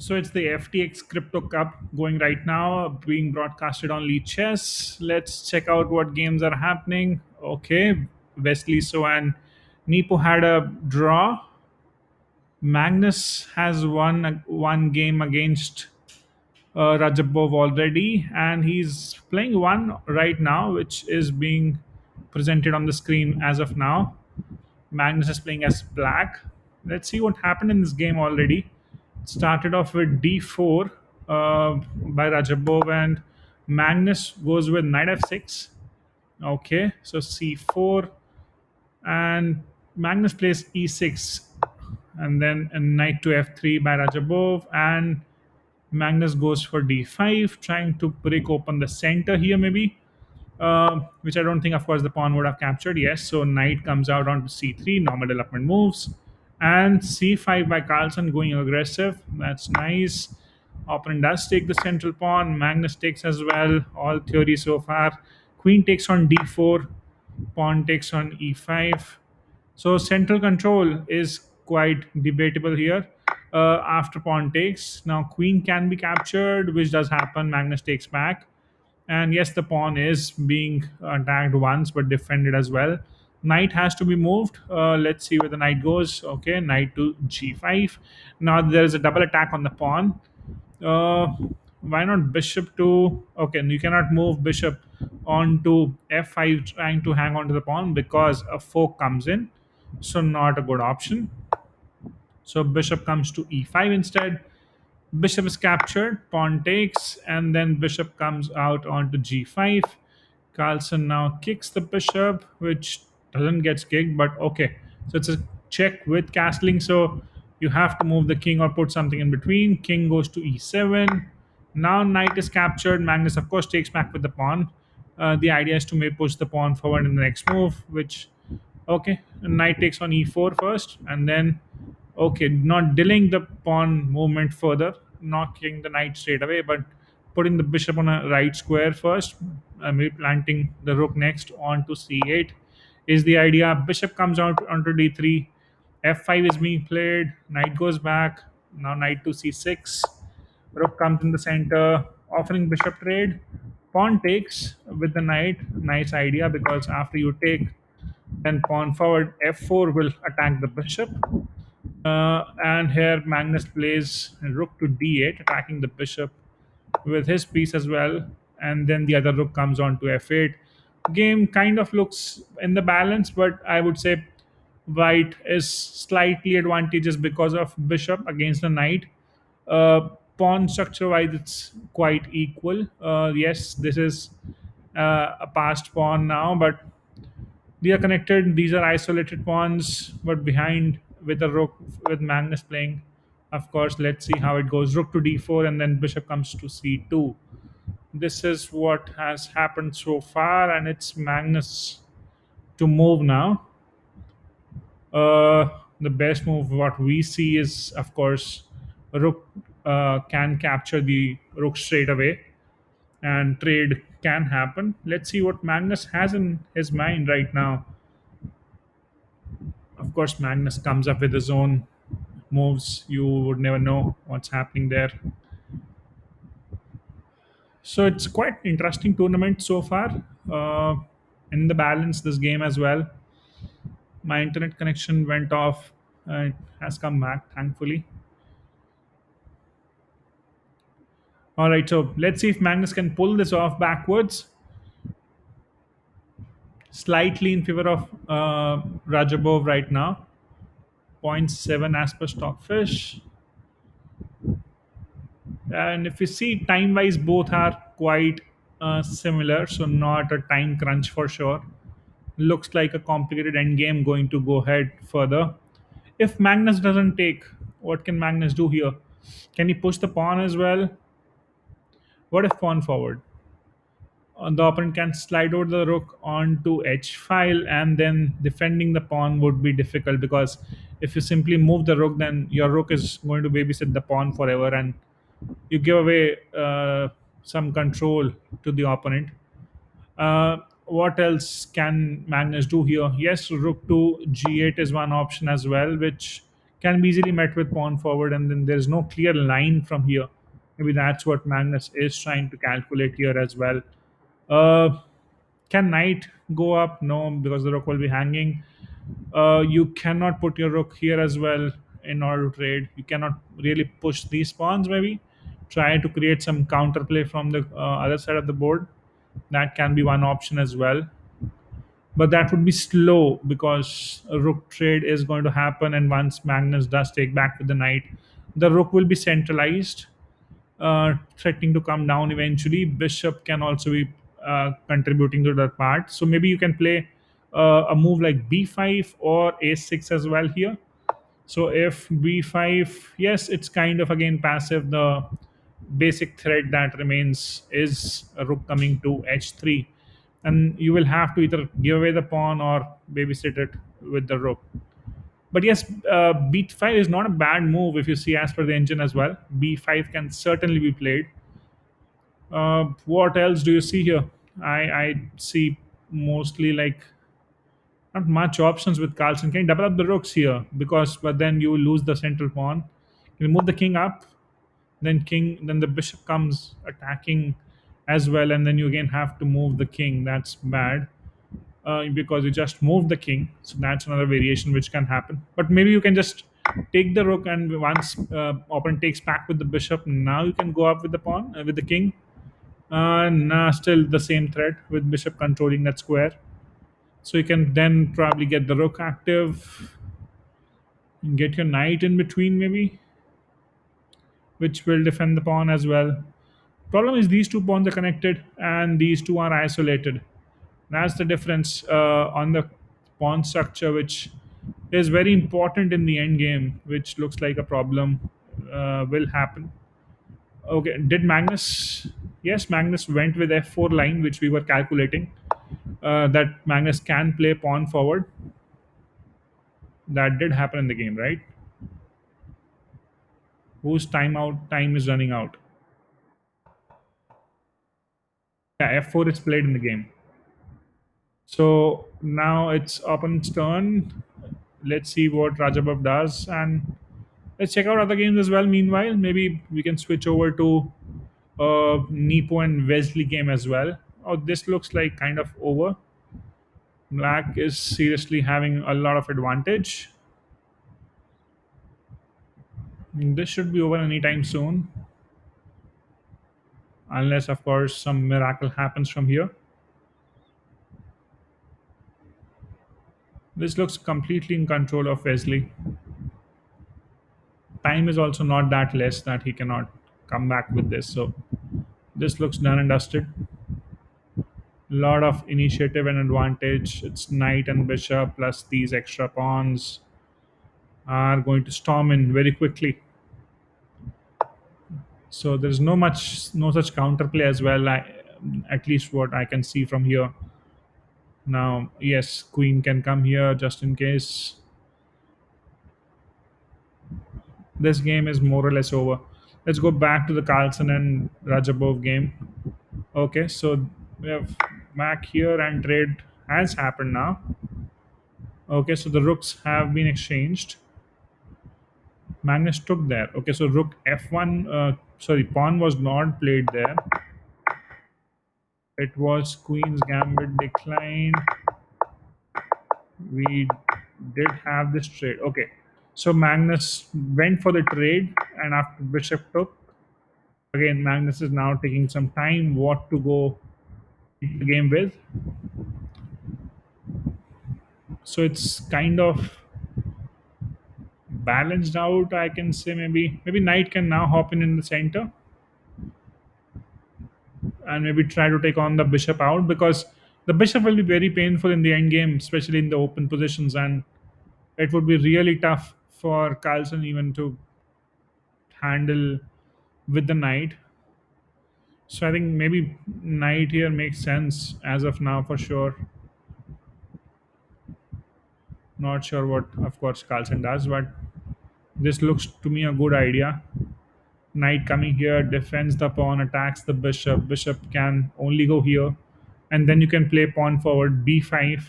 So it's the FTX Crypto Cup going right now, being broadcasted on Lee Chess. Let's check out what games are happening. Okay, Wesley So and Nepo had a draw. Magnus has won one game against Radjabov already, and he's playing one right now, which is being presented on the screen as of now. Magnus is playing as black. Let's see what happened in this game already. Started off with d4 by Rajabov, and Magnus goes with knight f6. Okay, so c4, and Magnus plays e6, and then a knight to f3 by Rajabov, and Magnus goes for d5, trying to break open the center here, maybe, which I don't think, of course, the pawn would have captured. Yes, so knight comes out onto c3, normal development moves, and c5 by Carlsen going aggressive. That's nice. Opponent does take the central pawn. Magnus takes as well. All theory so far. Queen takes on d4. Pawn takes on e5. So central control is quite debatable here. After pawn takes, now queen can be captured, which does happen. Magnus takes back, and yes, the pawn is being attacked once but defended as well. Knight has to be moved. Let's see where the knight goes. Okay, knight to g5. Now there is a double attack on the pawn. uh, why not bishop to? Okay, you cannot move bishop onto f5 trying to hang on to the pawn because a fork comes in, so not a good option. So bishop comes to e5 instead. Bishop is captured, pawn takes, and then bishop comes out onto g5. Carlsen now kicks the bishop, which doesn't get kicked, but okay. So it's a check with castling. So you have to move the king or put something in between. King goes to e7. Now knight is captured. Magnus, of course, takes back with the pawn. The idea is to maybe push the pawn forward in the next move, which okay. Knight takes on e4 first, and then okay, not delaying the pawn movement further, not kicking the knight straight away, but putting the bishop on a right square first, maybe planting the rook next onto c8 is the idea. Bishop comes out onto d3, f5 is being played, knight goes back, now knight to c6, rook comes in the center, offering bishop trade, pawn takes with the knight. Nice idea because after you take, then pawn forward f4 will attack the bishop. And here Magnus plays rook to d8, attacking the bishop with his piece as well. And then the other rook comes on to f8. Game kind of looks in the balance, but I would say white is slightly advantageous because of bishop against the knight. Pawn structure wise, it's quite equal. Yes, this is a passed pawn now, but they are connected. These are isolated pawns, but behind with a rook with Magnus playing. Of course, let's see how it goes. Rook to d4, and then bishop comes to c2. This is what has happened so far, and it's Magnus to move now. The best move what we see is, of course, rook can capture the rook straight away, and trade can happen. Let's see what Magnus has in his mind right now. Of course, Magnus comes up with his own moves. You would never know what's happening there. So it's quite interesting tournament so far. In the balance, this game as well. My internet connection went off. It has come back, thankfully. All right, so let's see if Magnus can pull this off backwards, slightly in favor of Rajabov right now. Zero point 0.7 as per Stockfish. And if you see time wise, both are quite similar, so not a time crunch for sure. Looks like a complicated endgame going to go ahead further. If Magnus doesn't take, what can Magnus do here? Can he push the pawn as well? What if pawn forward? The opponent can slide over the rook onto h file, and then defending the pawn would be difficult because if you simply move the rook, then your rook is going to babysit the pawn forever, and you give away some control to the opponent. What else can Magnus do here? Yes, rook to g8 is one option as well, which can be easily met with pawn forward, and then there's no clear line from here. Maybe that's what Magnus is trying to calculate here as well. Uh, can knight go up? No, because the rook will be hanging. You cannot put your rook here as well in order to trade. You cannot really push these pawns. Maybe try to create some counterplay from the other side of the board. That can be one option as well, but that would be slow because a rook trade is going to happen, and once Magnus does take back with the knight, the rook will be centralized, threatening to come down eventually. Bishop can also be contributing to that part. So maybe you can play a move like b5 or a6 as well here. So if b5, yes, it's kind of again passive. The basic threat that remains is a rook coming to h3, and you will have to either give away the pawn or babysit it with the rook. But yes, b5 is not a bad move if you see as per the engine as well. b5 can certainly be played. What else do you see here? I see mostly like not much options with Carlsen. Can you double up the rooks here? Because but then you lose the central pawn. You move the king up, then the bishop comes attacking as well, and then you again have to move the king. That's bad. Because you just moved the king. So that's another variation which can happen. But maybe you can just take the rook, and once opponent takes back with the bishop, now you can go up with the pawn with the king. Nah, still the same threat with bishop controlling that square. So you can then probably get the rook active, and get your knight in between maybe, which will defend the pawn as well. Problem is these two pawns are connected and these two are isolated. That's the difference on the pawn structure, which is very important in the end game, which looks like a problem will happen. Okay, did Magnus? Yes, Magnus went with f4 line, which we were calculating. That Magnus can play pawn forward. That did happen in the game, right? Whose time is running out? Yeah, f4 is played in the game. So now it's opponent's turn. Let's see what Radjabov does, and let's check out other games as well. Meanwhile, maybe we can switch over to Nepo and Wesley game as well. Oh, this looks like kind of over. Black is seriously having a lot of advantage. This should be over anytime soon, unless of course some miracle happens from here. This looks completely in control of Wesley. Time is also not that less that he cannot come back with this. So this looks done and dusted. Lot of initiative and advantage. It's knight and bishop plus these extra pawns are going to storm in very quickly. So there's no such counterplay as well. At least what I can see from here. Now, yes, queen can come here just in case. This game is more or less over. Let's go back to the Carlsen and Rajabov game. Okay, so we have back here and trade has happened now. Okay, so the rooks have been exchanged. Magnus took there. Okay, so rook f1. Sorry, pawn was not played there. It was queen's gambit declined. We did have this trade. Okay, so Magnus went for the trade, and after bishop took, again Magnus is now taking some time what to go the game with. So it's kind of balanced out. I can say maybe knight can now hop in the center and maybe try to take on the bishop out, because the bishop will be very painful in the end game, especially in the open positions, and it would be really tough for Carlsen even to handle with the knight. So I think maybe knight here makes sense as of now for sure. Not sure what, of course, Carlsen does, but this looks to me a good idea. Knight coming here defends the pawn, attacks the bishop. Bishop can only go here, and then you can play pawn forward b5,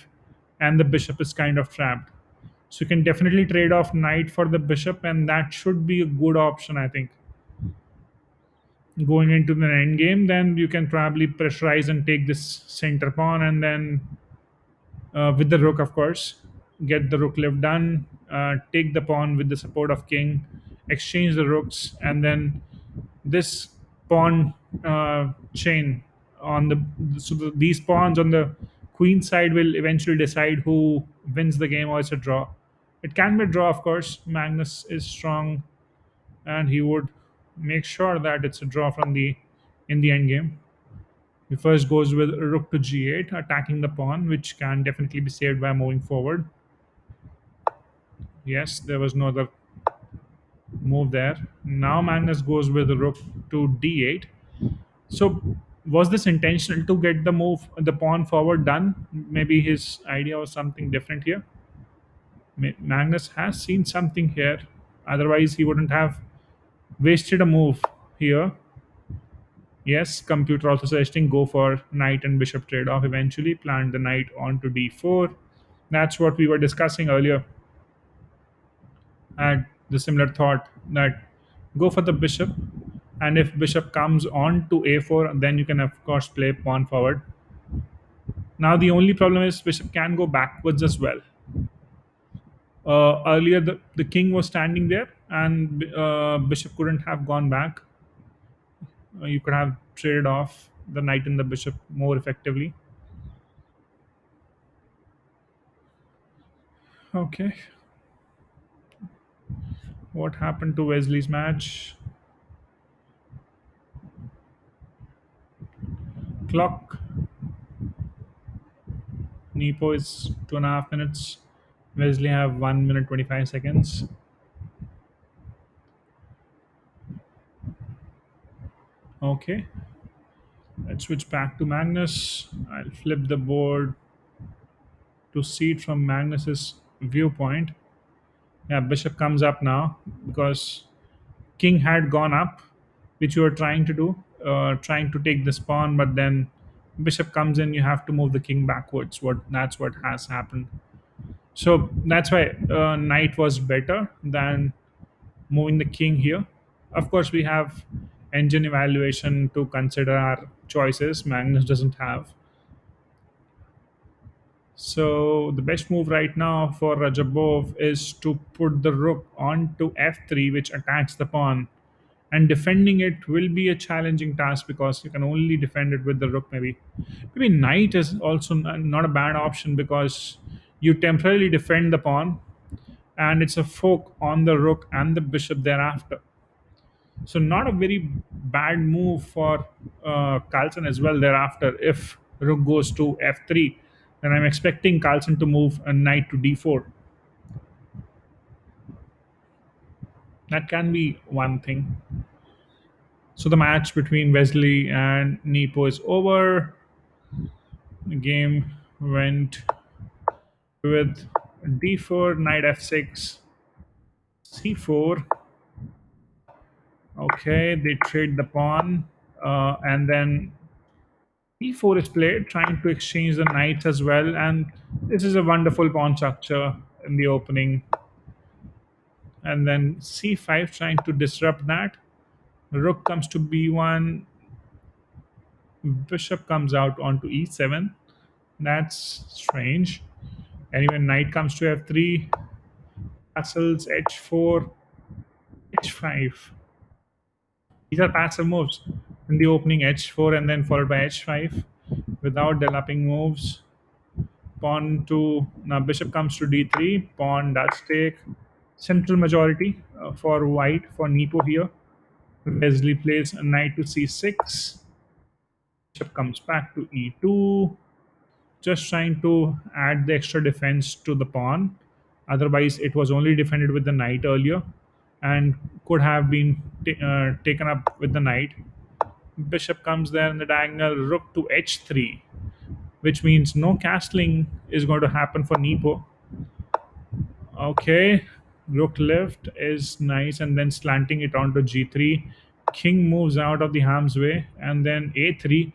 and the bishop is kind of trapped. So you can definitely trade off knight for the bishop, and that should be a good option, I think. Going into the end game, then you can probably pressurize and take this center pawn, and then with the rook, of course, get the rook lift done, take the pawn with the support of king, exchange the rooks, and then this pawn chain on these pawns on the queen side will eventually decide who wins the game, or it's a draw. It can be a draw, of course. Magnus is strong, and he would make sure that it's a draw from the in the end game. He first goes with rook to g8, attacking the pawn, which can definitely be saved by moving forward. Yes, there was no other move there. Now Magnus goes with rook to d8. So, was this intentional to get the pawn forward done? Maybe his idea was something different here. Magnus has seen something here. Otherwise, he wouldn't have wasted a move here. Yes, computer also suggesting go for knight and bishop trade-off. Eventually, plant the knight onto d4. That's what we were discussing earlier. Had the similar thought that go for the bishop, and if bishop comes on to a4, then you can of course play pawn forward. Now the only problem is bishop can go backwards as well. Earlier the king was standing there, and bishop couldn't have gone back. You could have traded off the knight and the bishop more effectively. Okay, what happened to Wesley's match? Clock. Nepo is 2.5 minutes. Wesley have 1 minute 25 seconds. Okay, let's switch back to Magnus. I'll flip the board to see it from Magnus's viewpoint. Yeah, bishop comes up now because king had gone up, which you were trying to do, trying to take this pawn, but then bishop comes in. You have to move the king backwards. That's what has happened. So that's why knight was better than moving the king here. Of course, we have engine evaluation to consider our choices. Magnus doesn't have. So the best move right now for Radjabov is to put the rook onto f3, which attacks the pawn. And defending it will be a challenging task because you can only defend it with the rook. Maybe knight is also not a bad option because you temporarily defend the pawn, and it's a fork on the rook and the bishop thereafter. So not a very bad move for Carlsen as well thereafter. If rook goes to f3, then I'm expecting Carlsen to move a knight to d4. That can be one thing. So the match between Wesley and Nepo is over. The game went with d4, knight f6, c4. Okay, they trade the pawn, and then e4 is played, trying to exchange the knights as well. And this is a wonderful pawn structure in the opening. And then c5, trying to disrupt that. Rook comes to b1, bishop comes out onto e7. That's strange. Anyway, knight comes to f3, castles h4, h5. These are passive moves in the opening h4 and then followed by h5 without developing moves. Pawn to now bishop comes to d3. Pawn does take central majority for white for Nepo here. Wesley plays a knight to c6. Bishop comes back to e2. Just trying to add the extra defense to the pawn. Otherwise, it was only defended with the knight earlier and could have been taken up with the knight. Bishop comes there in the diagonal, rook to h3, which means no castling is going to happen for Nepo. Okay, rook left is nice, and then slanting it onto g3. King moves out of the harm's way, and then a3,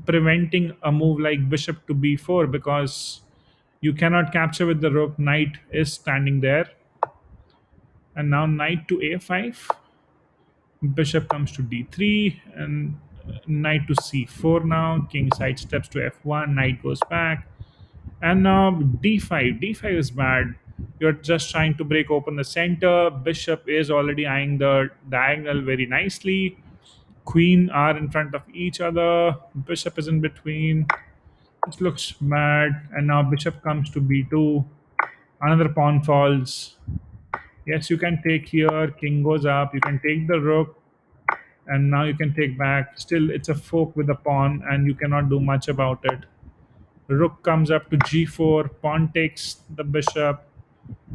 preventing a move like bishop to b4 because You cannot capture with the rook. Knight is standing there. And now knight to a5. Bishop comes to d3 and knight to c4 now. King side steps to f1. Knight goes back. And now d5. D5 is bad. You're just trying to break open the center. Bishop is already eyeing the diagonal very nicely. Queen are in front of each other. Bishop is in between. This looks bad. And now bishop comes to b2. Another pawn falls. Yes, you can take here. King goes up. You can take the rook. And now you can take back. Still, it's a fork with a pawn, and you cannot do much about it. Rook comes up to g4. Pawn takes the bishop.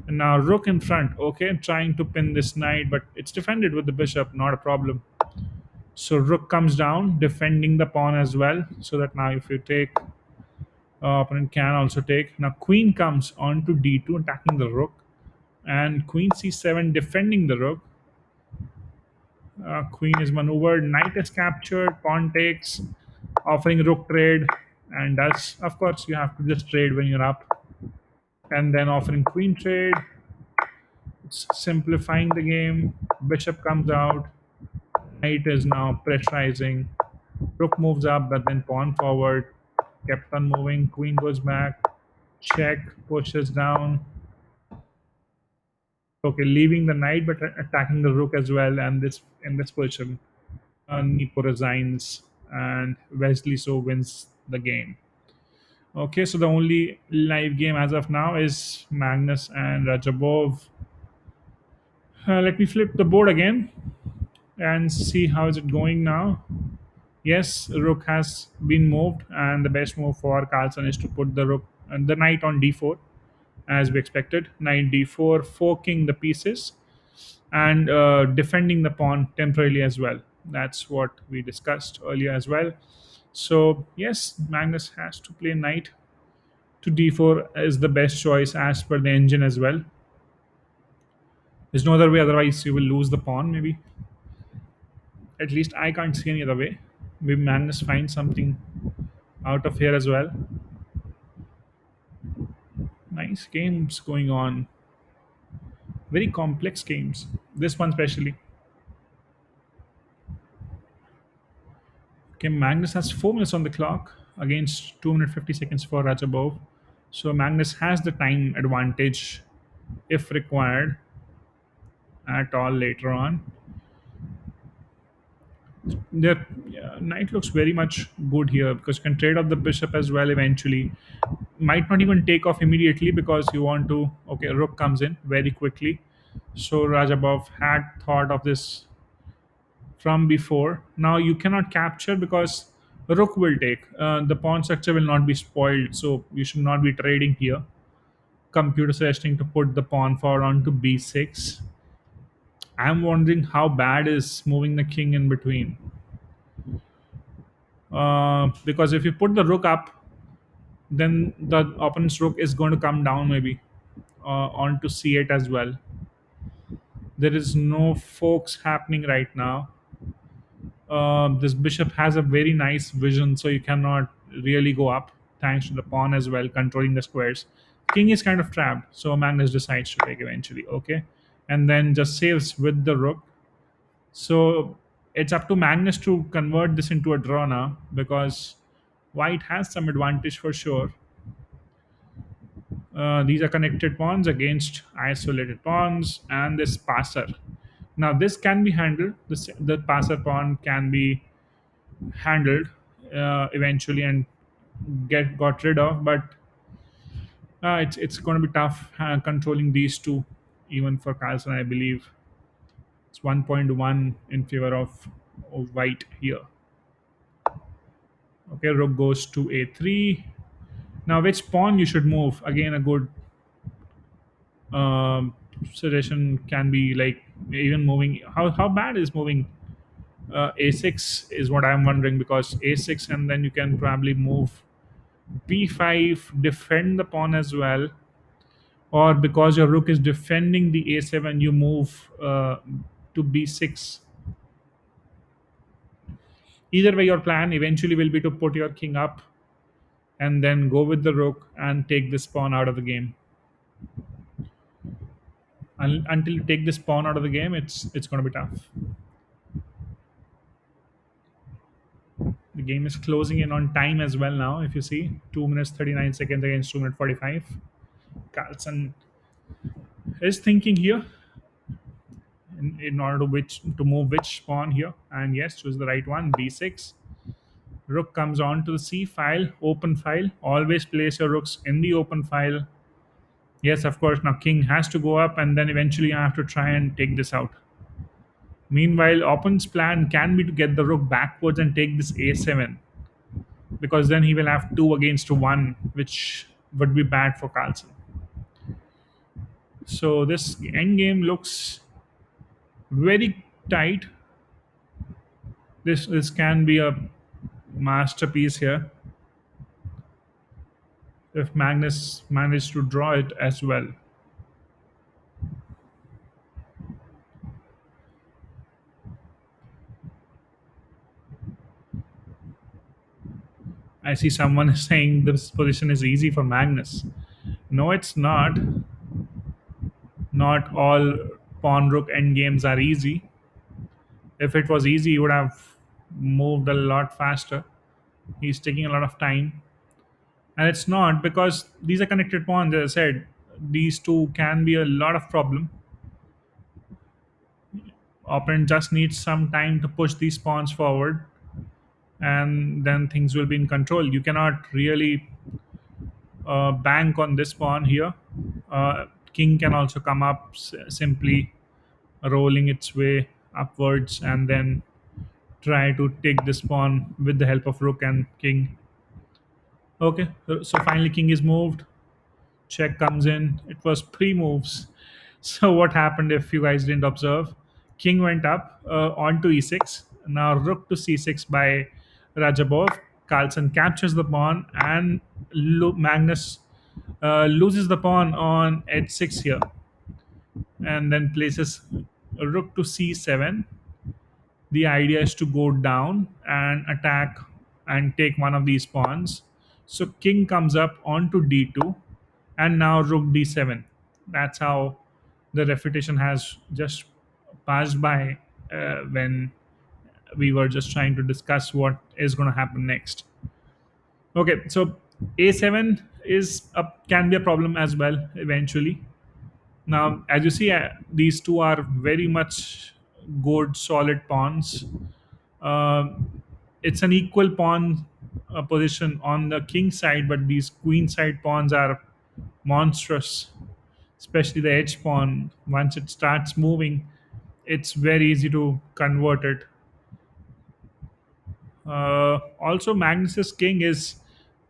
And now rook in front. Okay, trying to pin this knight, but it's defended with the bishop. Not a problem. So rook comes down, defending the pawn as well. So that now if you take, opponent can also take. Now queen comes on to d2, attacking the rook, and queen c7, defending the rook. Queen is maneuvered, knight is captured, pawn takes, offering rook trade, and that's, of course, you have to just trade when you're up, and then offering queen trade. It's simplifying the game. Bishop comes out. Knight is now pressurizing. Rook moves up, but then pawn forward. Kept on moving. Queen goes back. Check. Pushes down. Okay, leaving the knight, but attacking the rook as well. And this in this position, Nepo resigns, and Wesley so wins the game. Okay, so the only live game as of now is Magnus and Radjabov. Let me flip the board again and see how is it going now. Yes, rook has been moved, and the best move for Carlsen is to put the rook and the knight on d4, as we expected. Knight d4, forking the pieces and defending the pawn temporarily as well. That's what we discussed earlier as well. So yes, Magnus has to play knight to d4 is the best choice as per the engine as well. There's no other way, otherwise you will lose the pawn maybe. At least I can't see any other way. Maybe Magnus finds something out of here as well. Nice games going on. Very complex games. This one especially. Okay, Magnus has 4 minutes on the clock against 2 minutes 50 seconds for Radjabov. So Magnus has the time advantage if required at all later on. The knight looks very much good here because you can trade off the bishop as well eventually. Might not even take off immediately because you want to. Okay, rook comes in very quickly. So Rajabov had thought of this from before. Now you cannot capture because rook will take. The pawn structure will not be spoiled, so you should not be trading here. Computer suggesting to put the pawn forward onto b6. I'm wondering how bad is moving the king in between. Because if you put the rook up, then the opponent's rook is going to come down maybe onto c8 as well. There is no forks happening right now. This bishop has a very nice vision, so you cannot really go up thanks to the pawn as well, controlling the squares. King is kind of trapped, so Magnus decides to take eventually. Okay, and then just saves with the rook. So it's up to Magnus to convert this into a draw now because white has some advantage for sure. These are connected pawns against isolated pawns and this passer. Now this can be handled. The passer pawn can be handled eventually and get got rid of, but it's going to be tough controlling these two, even for Carlsen. I believe it's 1.1 in favor of white here. Okay, rook goes to a3. Now, which pawn you should move? Again, a good suggestion can be like even moving. How bad is moving a6 is what I'm wondering because a6 and then you can probably move b5, defend the pawn as well, or because your rook is defending the a7, you move to b6. Either way, your plan eventually will be to put your king up and then go with the rook and take this pawn out of the game. Until you take this pawn out of the game, it's going to be tough. The game is closing in on time as well now. If you see, 2 minutes 39 seconds against 2 minute 45. Carlsen is thinking here in order to move which pawn here, and yes, choose the right one. B6. Rook comes on to the C file, open file. Always place your rooks in the open file. Yes, of course. Now king has to go up, and then eventually I have to try and take this out. Meanwhile, opponent's plan can be to get the rook backwards and take this a7, because then he will have 2 against 1, which would be bad for Carlsen. So this endgame looks very tight. This can be a masterpiece here if Magnus managed to draw it as well. I see someone is saying this position is easy for Magnus. No, it's not. Not all pawn rook endgames are easy. If it was easy, he would have moved a lot faster. He's taking a lot of time. And it's not, because these are connected pawns. As I said, these two can be a lot of problem. Opponent just needs some time to push these pawns forward, and then things will be in control. You cannot really bank on this pawn here. King can also come up, simply rolling its way upwards, and then try to take this pawn with the help of rook and king. Okay, so finally king is moved. Check comes in. It was pre-moves. So what happened, if you guys didn't observe? King went up on to e6. Now rook to c6 by Radjabov. Carlsen captures the pawn, and Magnus loses the pawn on h6 here, and then places rook to c7. The idea is to go down and attack and take one of these pawns. So king comes up onto d2, and now rook d7. That's how the refutation has just passed by when we were just trying to discuss what is going to happen next. Okay, so a7 can be a problem as well eventually. Now, as you see, these two are very much good, solid pawns. Uh, it's an equal pawn position on the king side, but these queen side pawns are monstrous, especially the edge pawn. Once it starts moving, it's very easy to convert it. Also, Magnus's king is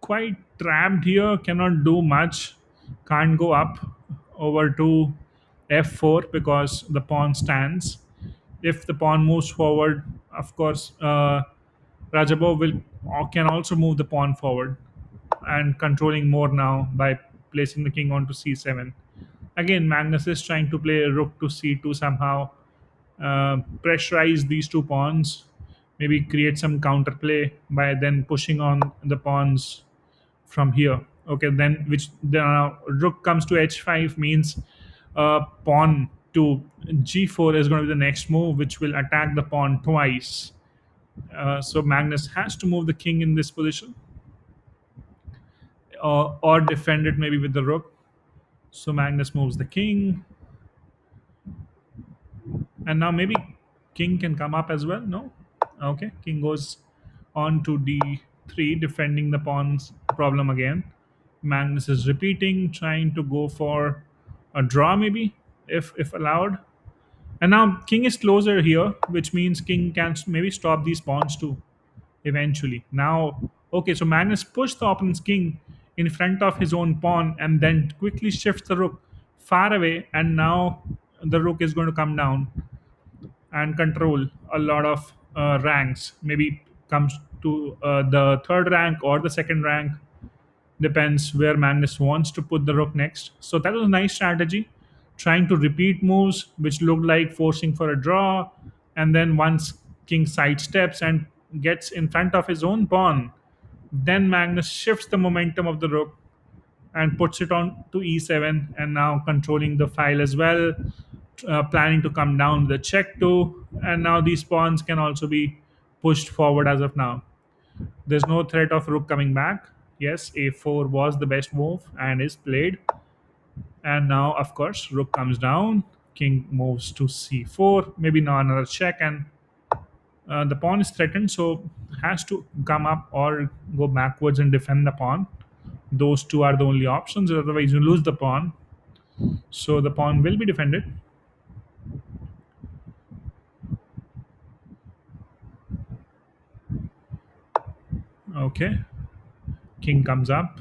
quite trapped here, cannot do much, can't go up over to f4 because the pawn stands. If the pawn moves forward, of course, Rajabov can also move the pawn forward and controlling more now by placing the king onto c7. Again, Magnus is trying to play rook to c2 somehow, pressurize these two pawns, maybe create some counterplay by then pushing on the pawns from here. Okay, then which the rook comes to h5 means pawn to g4 is going to be the next move, which will attack the pawn twice. So Magnus has to move the king in this position, or defend it maybe with the rook. So Magnus moves the king, and now maybe king can come up as well. No, okay, king goes on to d3, defending the pawn's problem again. Magnus is repeating, trying to go for a draw maybe, if allowed. And now king is closer here, which means king can maybe stop these pawns too eventually. Now, okay, so Magnus pushed the opponent's king in front of his own pawn and then quickly shifts the rook far away, and now the rook is going to come down and control a lot of ranks. Maybe comes to the third rank or the second rank, depends where Magnus wants to put the rook next. So that was a nice strategy, trying to repeat moves which looked like forcing for a draw, and then once king sidesteps and gets in front of his own pawn, Then Magnus shifts the momentum of the rook and puts it on to e7, and now controlling the file as well, planning to come down with a check too. And now these pawns can also be pushed forward as of now. There's no threat of rook coming back. Yes, a4 was the best move and is played. And now, of course, rook comes down, king moves to c4, maybe now another check, and the pawn is threatened, so has to come up or go backwards and defend the pawn. Those two are the only options, otherwise you lose the pawn. So the pawn will be defended. Okay, king comes up.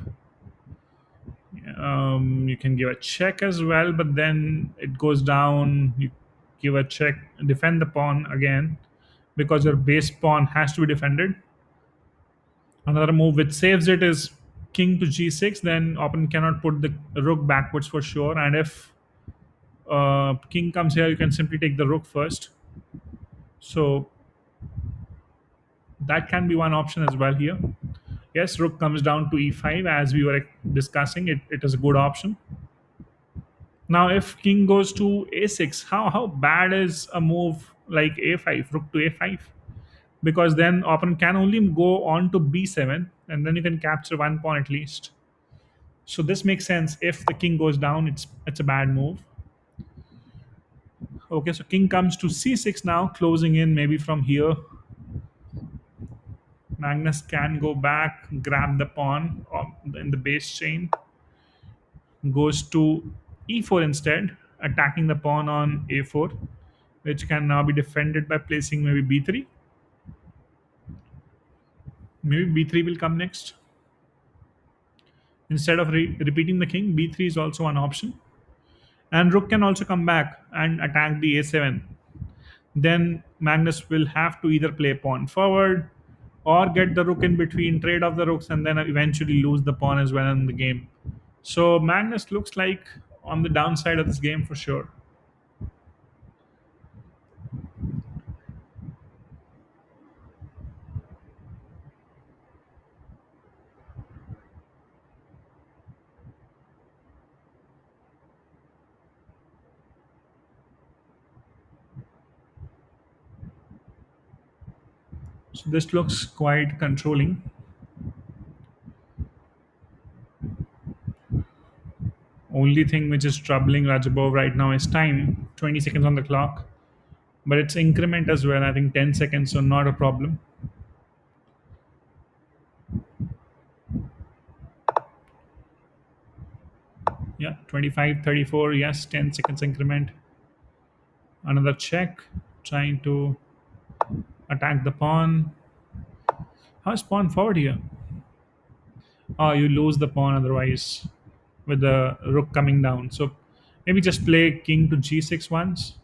You can give a check as well, but then it goes down. You give a check, defend the pawn again because your base pawn has to be defended. Another move which saves it is king to g6. Then opponent cannot put the rook backwards for sure. And if king comes here, you can simply take the rook first. So that can be one option as well here. Yes, rook comes down to e5 as we were discussing. It is a good option. Now, if king goes to a6, how bad is a move like a5, rook to a5? Because then opponent can only go on to b7, and then you can capture one pawn at least. So this makes sense. If the king goes down, it's a bad move. Okay, so king comes to c6 now, closing in maybe from here. Magnus can go back, grab the pawn in the base chain, goes to e4 instead, attacking the pawn on a4, which can now be defended by placing maybe b3. Maybe b3 will come next. Instead of repeating the king, b3 is also an option. And rook can also come back and attack the a7. Then Magnus will have to either play pawn forward or get the rook in between, trade off the rooks, and then eventually lose the pawn as well in the game. So Magnus looks like on the downside of this game for sure. So this looks quite controlling. Only thing which is troubling Radjabov right now is time. 20 seconds on the clock. But it's increment as well. I think 10 seconds, so not a problem. Yeah, 25, 34. Yes, 10 seconds increment. Another check. Trying to attack the pawn. How's pawn forward here? Oh, you lose the pawn otherwise with the rook coming down. So maybe just play king to g6 once.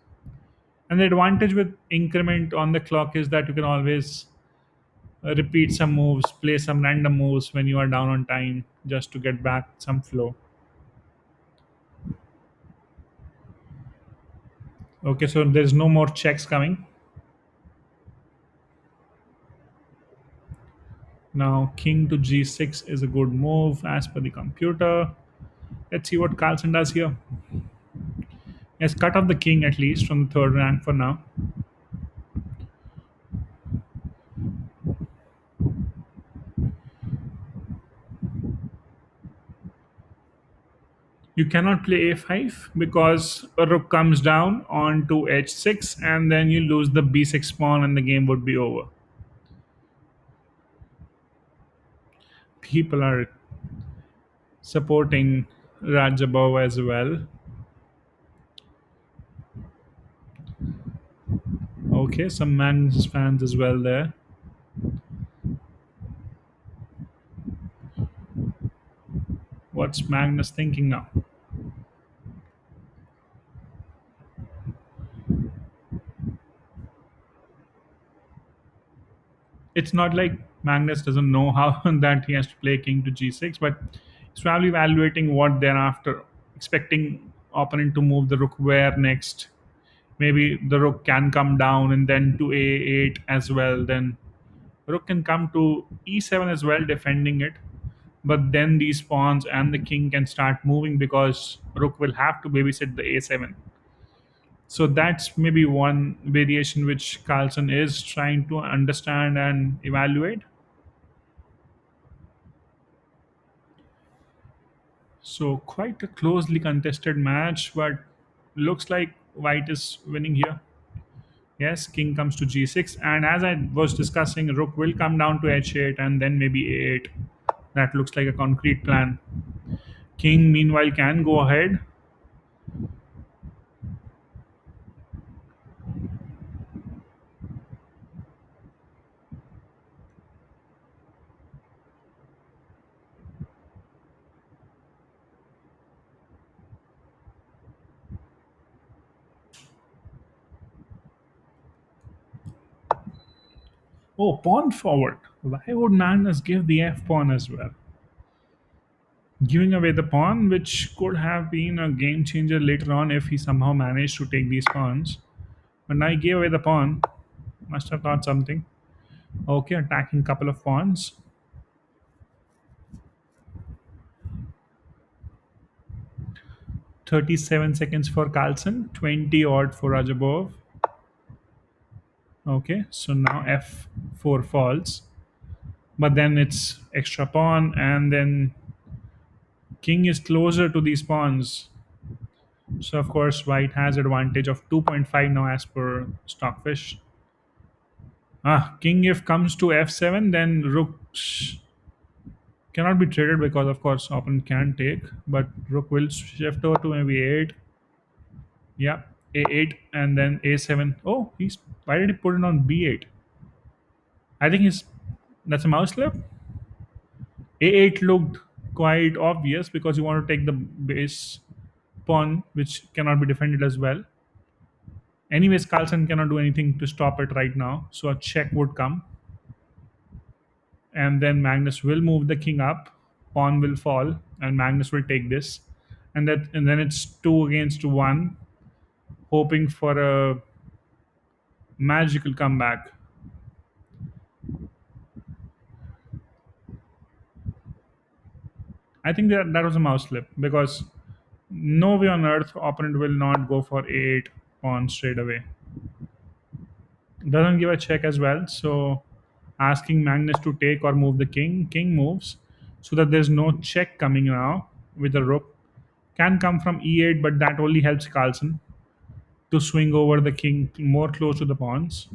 And the advantage with increment on the clock is that you can always repeat some moves, play some random moves when you are down on time just to get back some flow. Okay, so there's no more checks coming. Now, king to g6 is a good move as per the computer. Let's see what Carlsen does here. Yes, cut off the king at least from the third rank for now. You cannot play a5 because a rook comes down onto h6 and then you lose the b6 pawn and the game would be over. People are supporting Radjabov as well. Okay, some Magnus fans as well there. What's Magnus thinking now? It's not like Magnus doesn't know how that he has to play king to g6, but he's probably evaluating what they're after, expecting opponent to move the rook where next. Maybe the rook can come down and then to a8 as well. Then Rook can come to e7 as well, defending it. But then these pawns and the king can start moving because rook will have to babysit the a7. So that's maybe one variation which Carlsen is trying to understand and evaluate. So quite a closely contested match, but looks like white is winning here. Yes, king comes to g6, and as I was discussing, rook will come down to h8 and then maybe a8. That looks like a concrete plan. King, meanwhile, can go ahead. Oh, pawn forward. Why would Magnus give the f pawn as well? Giving away the pawn, which could have been a game changer later on if he somehow managed to take these pawns. But now he gave away the pawn. Must have thought something. Okay, attacking couple of pawns. 37 seconds for Carlsen, 20 odd for Radjabov. Okay, so now f4 falls. But then it's extra pawn, and then king is closer to these pawns. So of course white has advantage of 2.5 now as per Stockfish. King if comes to f7, then rook cannot be traded because of course opponent can take, but rook will shift over to maybe 8. Yeah, a8 and then a7. Oh, he's why did he put it on b8? I think he's that's a mouse slip. A8 looked quite obvious because you want to take the base pawn, which cannot be defended as well. Anyways, Carlsen cannot do anything to stop it right now, so a check would come, and then Magnus will move the king up, pawn will fall, and Magnus will take this, and then it's 2 against 1, hoping for a magical comeback. I think that was a mouse slip because no way on earth opponent will not go for a8 pawn straight away. Doesn't give a check as well, so asking Magnus to take or move the king. King moves so that there's no check coming now with the rook. Can come from e8, but that only helps Carlsen to swing over the king more close to the pawns.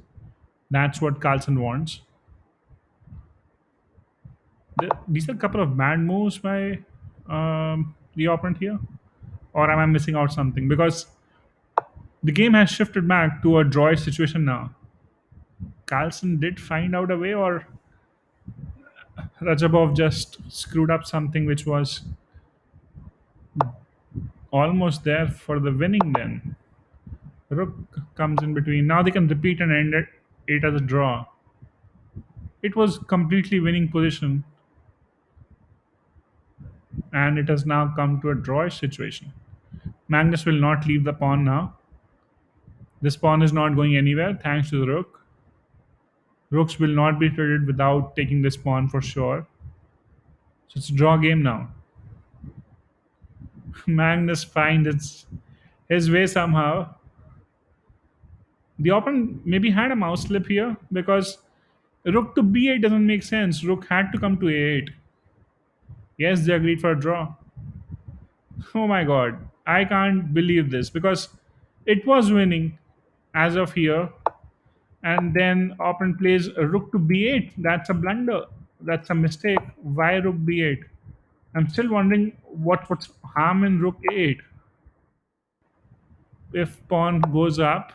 That's what Carlsen wants. These are a couple of bad moves by the opponent here, or am I missing out something? Because the game has shifted back to a draw situation now. Carlsen did find out a way, or Rajabov just screwed up something which was almost there for the winning then. Rook comes in between. Now they can repeat and end it as a draw. It was completely winning position, and it has now come to a drawish situation. Magnus will not leave the pawn now. This pawn is not going anywhere thanks to the rook. Rooks will not be traded without taking this pawn for sure. So it's a draw game now. Magnus finds his way somehow. The opponent maybe had a mouse slip here because rook to b8 doesn't make sense. Rook had to come to a8. Yes, they agreed for a draw. Oh my god. I can't believe this because it was winning as of here, and then opponent plays a rook to b8. That's a blunder. That's a mistake. Why rook b8? I'm still wondering what's harm in rook a8. If pawn goes up,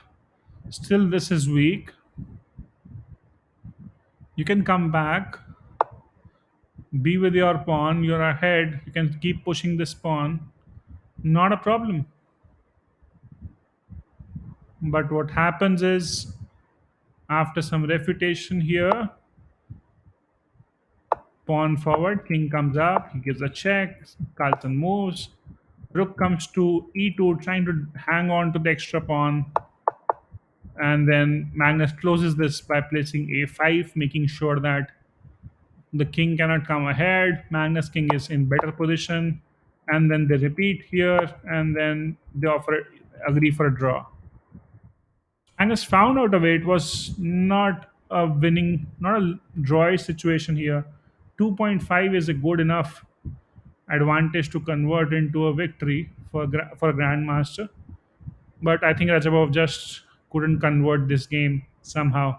still this is weak. You can come back, be with your pawn, you're ahead, you can keep pushing this pawn, not a problem. But what happens is, after some refutation here, pawn forward, king comes up, he gives a check, Carlsen moves, rook comes to e2, trying to hang on to the extra pawn, And then Magnus closes this by placing a5, making sure that the king cannot come ahead. Magnus king is in better position, and then they repeat here, and then they agree for a draw. Magnus found out a way. It was not a winning, not a draw situation here. 2.5 is a good enough advantage to convert into a victory for a grandmaster. But I think Rajabov just couldn't convert this game somehow.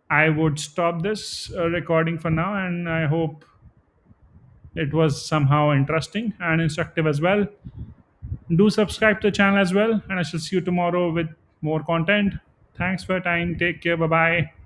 I would stop this recording for now, and I hope it was somehow interesting and instructive as well. Do subscribe to the channel as well, and I shall see you tomorrow with more content. Thanks for your time. Take care. Bye bye.